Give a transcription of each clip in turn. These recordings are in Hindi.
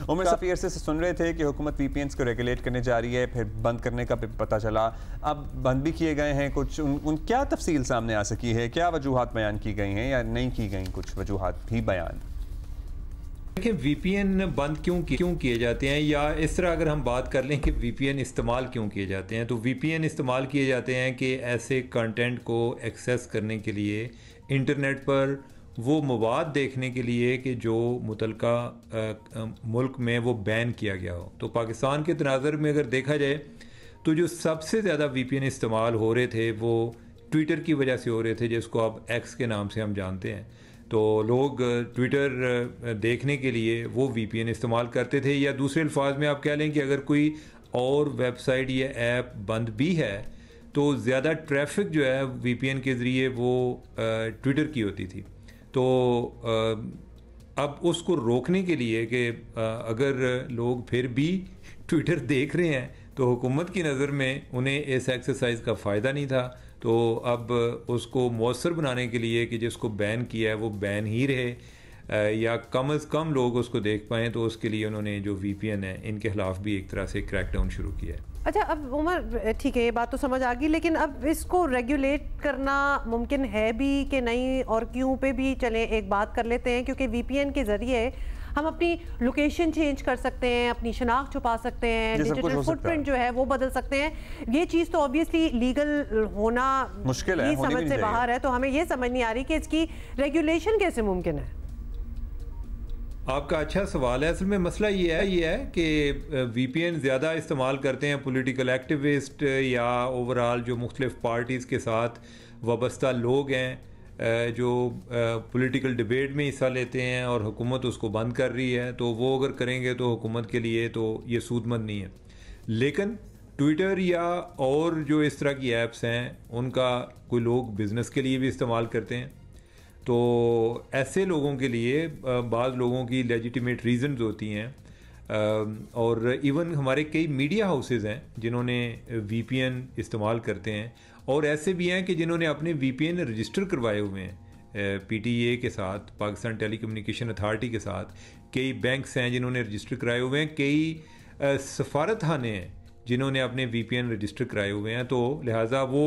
उमर काफ़ी अरसे से सुन रहे थे कि हुकूमत VPNs को रेगुलेट करने जा रही है, फिर बंद करने का पता चला, अब बंद भी किए गए हैं कुछ। उन क्या तफसील सामने आ सकी है, क्या वजूहात बयान की गई हैं या नहीं की गई, कुछ वजूहात भी बयान? देखिए VPN बंद क्यों किए जाते हैं, या इस तरह अगर हम बात कर लें कि VPN इस्तेमाल क्यों किए जाते हैं, तो VPN इस्तेमाल किए जाते हैं कि ऐसे कंटेंट को एक्सेस करने के लिए इंटरनेट पर वो मवाद देखने के लिए कि जो मुतलका मुल्क में वो बैन किया गया हो। तो पाकिस्तान के तनाज़र में अगर देखा जाए तो जो सबसे ज़्यादा VPN इस्तेमाल हो रहे थे वो ट्विटर की वजह से हो रहे थे, जिसको अब X के नाम से हम जानते हैं। तो लोग ट्विटर देखने के लिए वो VPN इस्तेमाल करते थे, या दूसरे अल्फाज में आप कह लें कि अगर कोई और वेबसाइट या ऐप बंद भी है तो ज़्यादा ट्रैफिक जो है VPN के ज़रिए वो ट्विटर की होती थी। तो अब उसको रोकने के लिए कि अगर लोग फिर भी ट्विटर देख रहे हैं तो हुकूमत की नज़र में उन्हें इस एक्सरसाइज का फ़ायदा नहीं था, तो अब उसको मौसर बनाने के लिए कि जिसको बैन किया है वो बैन ही रहे या कम अज़ कम लोग उसको देख पाएँ, तो उसके लिए उन्होंने जो VPN है इनके ख़िलाफ़ भी एक तरह से क्रैकडाउन शुरू किया है। अच्छा, अब उमर ठीक है, ये बात तो समझ आ गई, लेकिन अब इसको रेगुलेट करना मुमकिन है भी कि नहीं, और क्यों पे भी चलें एक बात कर लेते हैं। क्योंकि VPN के ज़रिए हम अपनी लोकेशन चेंज कर सकते हैं, अपनी शनाख्त छुपा सकते हैं, डिजिटल फुटप्रिंट जो है वो बदल सकते हैं। ये चीज़ तो ऑब्वियसली लीगल होना मुश्किल है, समझ से बाहर है, तो हमें ये समझ नहीं आ रही कि इसकी रेगुलेशन कैसे मुमकिन है। आपका अच्छा सवाल है। असल में मसला ये है कि VPN ज़्यादा इस्तेमाल करते हैं पॉलिटिकल एक्टिविस्ट या ओवरऑल जो मुख्तलिफ पार्टीज़ के साथ वाबस्ता लोग हैं जो पॉलिटिकल डिबेट में हिस्सा लेते हैं, और हुकूमत उसको बंद कर रही है, तो वो अगर करेंगे तो हुकूमत के लिए तो ये सूदमंद नहीं है। लेकिन ट्विटर या और जो इस तरह की ऐप्स हैं उनका कोई लोग बिज़नेस के लिए भी इस्तेमाल करते हैं, तो ऐसे लोगों के लिए बाज़ लोगों की लेजिटिमेट रीज़न्स होती हैं। और इवन हमारे कई मीडिया हाउसेस हैं जिन्होंने VPN इस्तेमाल करते हैं, और ऐसे भी हैं कि जिन्होंने अपने VPN रजिस्टर करवाए हुए हैं PTA के साथ, पाकिस्तान टेलीकम्युनिकेशन अथॉरिटी के साथ। कई बैंक्स हैं जिन्होंने रजिस्टर कराए हुए हैं, कई सफारतखाने हैं जिन्होंने अपने VPN रजिस्टर कराए हुए हैं। तो लिहाजा वो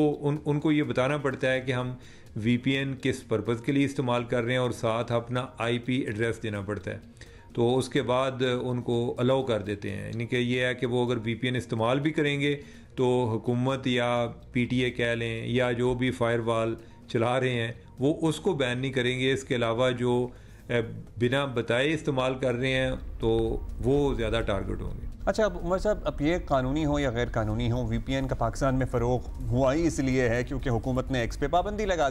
उनको ये बताना पड़ता है कि हम VPN किस पर्पज़ के लिए इस्तेमाल कर रहे हैं, और साथ अपना IP एड्रेस देना पड़ता है, तो उसके बाद उनको अलाउ कर देते हैं। यानी कि ये है कि वो अगर VPN इस्तेमाल भी करेंगे तो हुकूमत या PTA कह लें या जो भी फायरवॉल चला रहे हैं वो उसको बैन नहीं करेंगे। इसके अलावा जो बिना बताए इस्तेमाल कर रहे हैं तो वो ज़्यादा टारगेट होंगे। अच्छा, अब उमर साहब, अब ये कानूनी हो या गैर कानूनी हो, VPN का पाकिस्तान में फ़रोग हुआ ही इसलिए है क्योंकि हुकूमत ने X पे पाबंदी लगा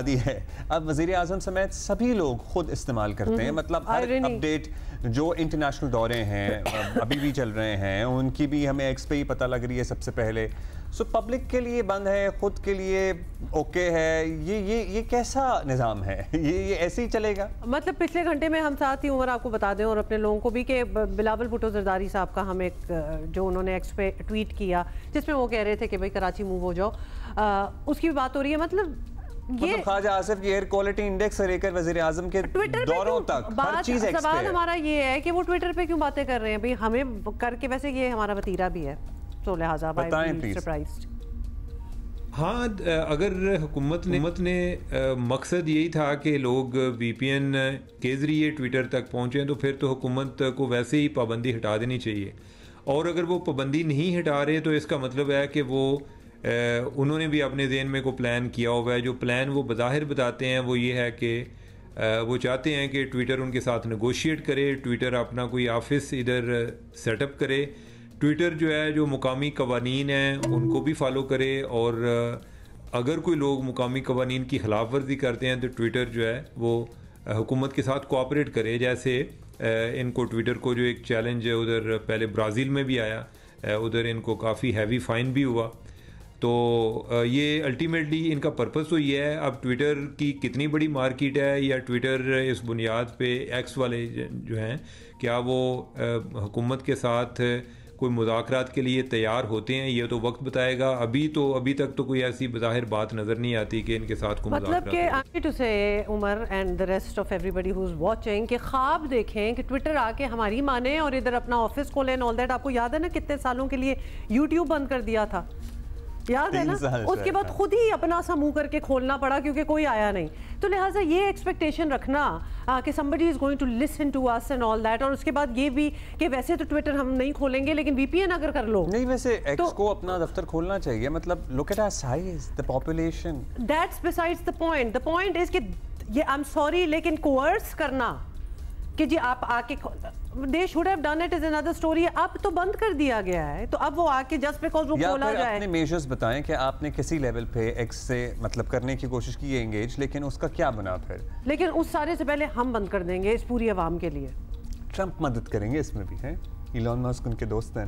दी है। अब वज़ीर आज़म समेत सभी लोग खुद इस्तेमाल करते हैं, मतलब हर अपडेट जो इंटरनेशनल दौरे हैं अभी भी चल रहे हैं उनकी भी हमें X पे ही पता लग रही है सबसे पहले। सो पब्लिक के लिए बंद है, खुद के लिए ओके है, ये कैसा निज़ाम है? ये ऐसे ही चलेगा? मतलब पिछले घंटे में हम साथ ही उमर आपको बता दें और अपने लोगों को भी कि बिलावल भुट्टो जरदारी साहब का हम एक जो उन्होंने X पे ट्वीट किया जिसमें वो कह रहे थे कि भाई कराची मूव हो जाओ, उसकी भी बात हो रही है। मतलब ये ख्वाजा आसिफ की एयर क्वालिटी इंडेक्स से लेकर वज़ीर आज़म के दौरों तक हर चीज़ X पे है। सवाल हमारा ये है कि वो ट्विटर पे क्यों बातें कर रहे हैं भाई, हमें करके वैसे ये हमारा वतीरा भी है, तो लिहाजा सरप्राइज्ड। हाँ, अगर हुकूमत ने मकसद यही था कि लोग VPN के ज़रिए ट्विटर तक पहुँचें, तो फिर तो हुकूमत को वैसे ही पाबंदी हटा देनी चाहिए। और अगर वो पाबंदी नहीं हटा रहे तो इसका मतलब है कि वो उन्होंने भी अपने ज़हन में को प्लान किया हुआ है। जो प्लान वो बज़ाहिर बताते हैं वो ये है कि वो चाहते हैं कि ट्विटर उनके साथ नेगोशिएट करे, ट्विटर अपना कोई ऑफिस इधर सेटअप करे, ट्विटर जो है जो मुकामी कवानीन हैं उनको भी फॉलो करे, और अगर कोई लोग मुकामी कवानीन की खिलाफ वर्जी करते हैं तो ट्विटर जो है वो हुकूमत के साथ कोऑपरेट करे। जैसे इनको ट्विटर को जो एक चैलेंज है उधर पहले ब्राज़ील में भी आया, उधर इनको काफ़ी हैवी फ़ाइन भी हुआ। तो ये अल्टीमेटली इनका पर्पस तो ये है। अब ट्विटर की कितनी बड़ी मार्केट है या ट्विटर इस बुनियाद पे X वाले जो हैं क्या वो हुकूमत के साथ कोई मुज़ाकरात के लिए तैयार होते हैं, ये तो वक्त बताएगा। अभी तक तो कोई ऐसी बज़ाहिर बात नज़र नहीं आती कि इनके साथ कोई मतलब कि आई need to say Umar and the rest of everybody who is watching कि ख्वाब देखें कि ट्विटर आके हमारी माने और इधर अपना ऑफिस खोलें ऑल दैट। आपको याद है ना कितने सालों के लिए यूट्यूब बंद कर दिया था, याद है ना? उसके बाद खुद ही अपना सा मुंह करके खोलना पड़ा क्योंकि कोई आया नहीं। तो लिहाजा ये एक्सपेक्टेशन रखना कि somebody is going to listen to us and all that, और उसके बाद ये भी कि वैसे तो ट्विटर हम नहीं खोलेंगे लेकिन वीपीएन अगर कर लो नहीं, वैसे एक्स को अपना दफ्तर खोलना चाहिए। मतलब look at our size, the population. That's besides the point. The point is कि ये I'm sorry लेकिन coerce करना कि जी आप आके they should have done it is another story। अब तो बंद कर दिया गया है, तो अब वो आके just because वो खोला जाए। अपने मेजर्स बताएं कि आपने किसी लेवल पे एक्स से मतलब करने की कोशिश की है एंगेज, लेकिन उसका क्या बना फिर? लेकिन उस सारे से पहले हम बंद कर देंगे इस पूरी आवाम के लिए। ट्रंप मदद करेंगे इसमें भी, है? इलॉन मस्क उनके दोस्त हैं।